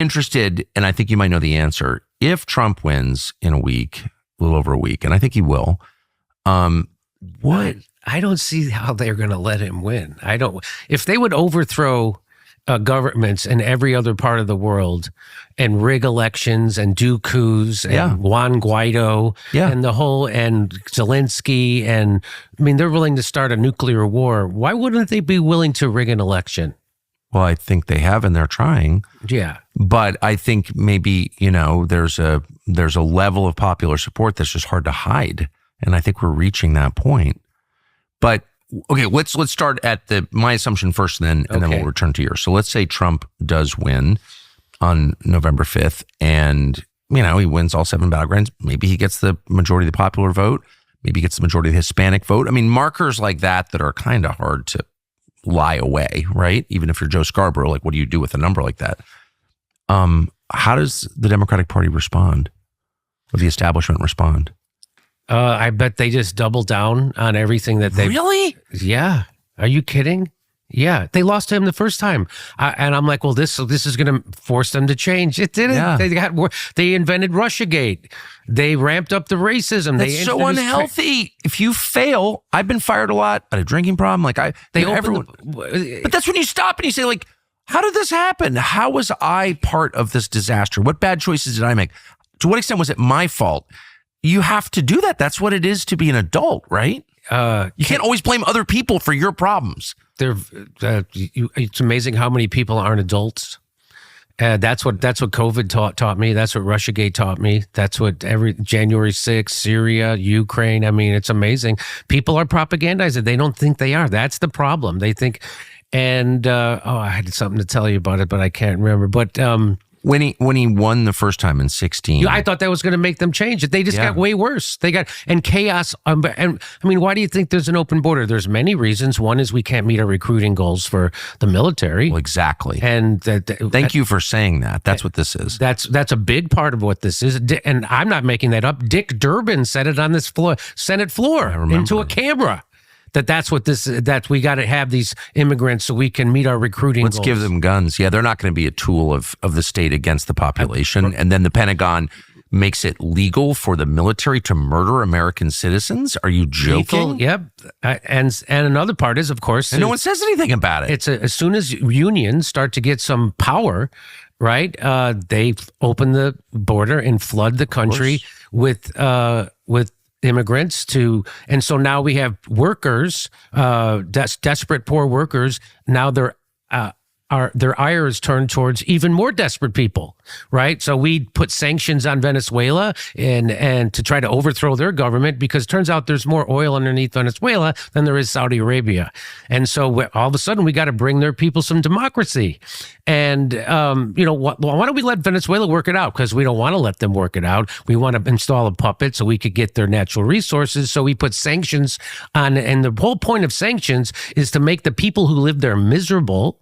interested, and I think you might know the answer. If Trump wins in a week, a little over a week, and I think he will, what? I don't see how they're going to let him win. I don't. If they would overthrow governments in every other part of the world and rig elections and do coups and Juan Guaido and the whole and Zelensky and I mean they're willing to start a nuclear war. Why wouldn't they be willing to rig an election? Well, I think they have and they're trying. Yeah. But I think maybe, there's a level of popular support that's just hard to hide. And I think we're reaching that point. But okay, let's start at my assumption first, and then we'll return to yours. So let's say Trump does win on November 5th, and he wins all 7 battlegrounds. Maybe he gets the majority of the popular vote. Maybe he gets the majority of the Hispanic vote. I mean, markers like that are kind of hard to lie away, right? Even if you're Joe Scarborough, like what do you do with a number like that? How does the Democratic Party respond? Or the establishment respond? I bet they just double down on everything that they really. Yeah, are you kidding? Yeah, they lost to him the first time, and I'm like, well, this is going to force them to change. It didn't. Yeah. They invented RussiaGate. They ramped up the racism. That's so unhealthy. If you fail, I've been fired a lot. I had a drinking problem. But that's when you stop and you say, like, how did this happen? How was I part of this disaster? What bad choices did I make? To what extent was it my fault? You have to do that. That's what it is to be an adult, right? You can't always blame other people for your problems. It's amazing how many people aren't adults. That's what COVID taught me. That's what RussiaGate taught me. That's what every January 6th, Syria, Ukraine. I mean, it's amazing. People are propagandizing. They don't think they are. That's the problem. They think, and I had something to tell you about it, but I can't remember. But when he won the first time in 2016, I thought that was going to make them change it. They just got way worse. They got chaos. And I mean, why do you think there's an open border? There's many reasons. One is we can't meet our recruiting goals for the military. Well, exactly. And thank you for saying that. That's what this is. That's a big part of what this is. And I'm not making that up. Dick Durbin said it on this Senate floor into a camera. That's what this is, that we got to have these immigrants so we can meet our recruiting goals. Let's give them guns. Yeah, they're not going to be a tool of the state against the population. And then the Pentagon makes it legal for the military to murder American citizens? Are you joking? Yep. And another part is, of course... And no one says anything about it. It's as soon as unions start to get some power, right, they open the border and flood the country with immigrants and so now we have workers, desperate poor workers. Now their ire is turned towards even more desperate people, right? So we put sanctions on Venezuela and to try to overthrow their government because it turns out there's more oil underneath Venezuela than there is Saudi Arabia. And so all of a sudden we got to bring their people some democracy. And, why don't we let Venezuela work it out? Because we don't want to let them work it out. We want to install a puppet so we could get their natural resources. So we put sanctions on, and the whole point of sanctions is to make the people who live there miserable.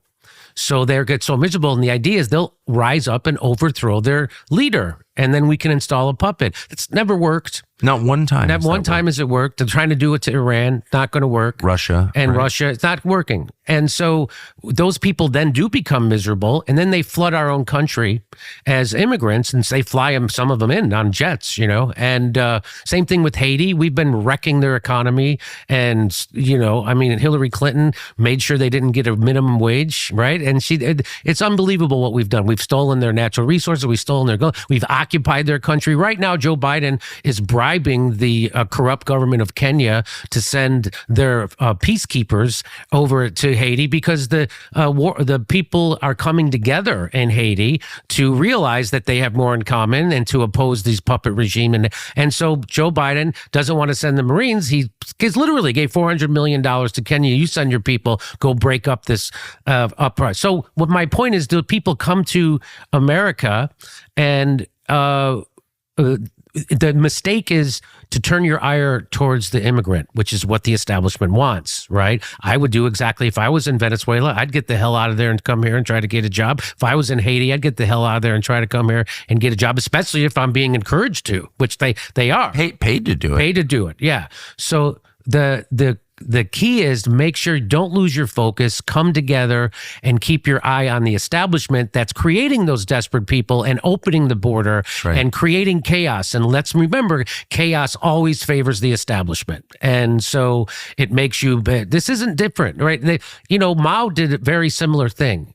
So they get so miserable, and the idea is they'll rise up and overthrow their leader, and then we can install a puppet. It's never worked. Not one time. Not one time has it worked. They're trying to do it to Iran. Not going to work. Russia. It's not working. And so those people then do become miserable, and then they flood our own country as immigrants, and they fly some of them in on jets, And same thing with Haiti. We've been wrecking their economy, and Hillary Clinton made sure they didn't get a minimum wage, right? And it's unbelievable what we've done. We've stolen their natural resources. We've stolen their gold. We've occupied their country. Right now, Joe Biden is bribing the corrupt government of Kenya to send their peacekeepers over to Haiti because the people are coming together in Haiti to realize that they have more in common and to oppose these puppet regime. And so Joe Biden doesn't want to send the Marines. He literally gave $400 million to Kenya. You send your people, go break up this uprising. So what my point is, do people come to America and the mistake is to turn your ire towards the immigrant, which is what the establishment wants, right? I would do exactly if I was in Venezuela, I'd get the hell out of there and come here and try to get a job. If I was in Haiti, I'd get the hell out of there and try to come here and get a job, especially if I'm being encouraged to, which they are. Paid to do it. Paid to do it, yeah. So the the key is to make sure don't lose your focus, come together and keep your eye on the establishment that's creating those desperate people and opening the border and creating chaos. And let's remember, chaos always favors the establishment. And so it makes you, this isn't different, right? Mao did a very similar thing.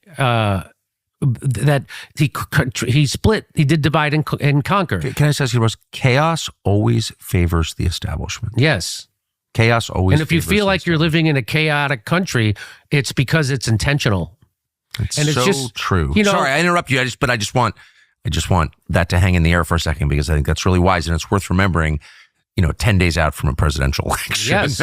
That he split, he did divide and conquer. Can I just ask you, Russ? Chaos always favors the establishment. Yes. Chaos always. And if you feel like you're living in a chaotic country, it's because it's intentional. It's so true. Sorry, I interrupt you. I just want that to hang in the air for a second, because I think that's really wise, and it's worth remembering. 10 days out from a presidential election. Yes.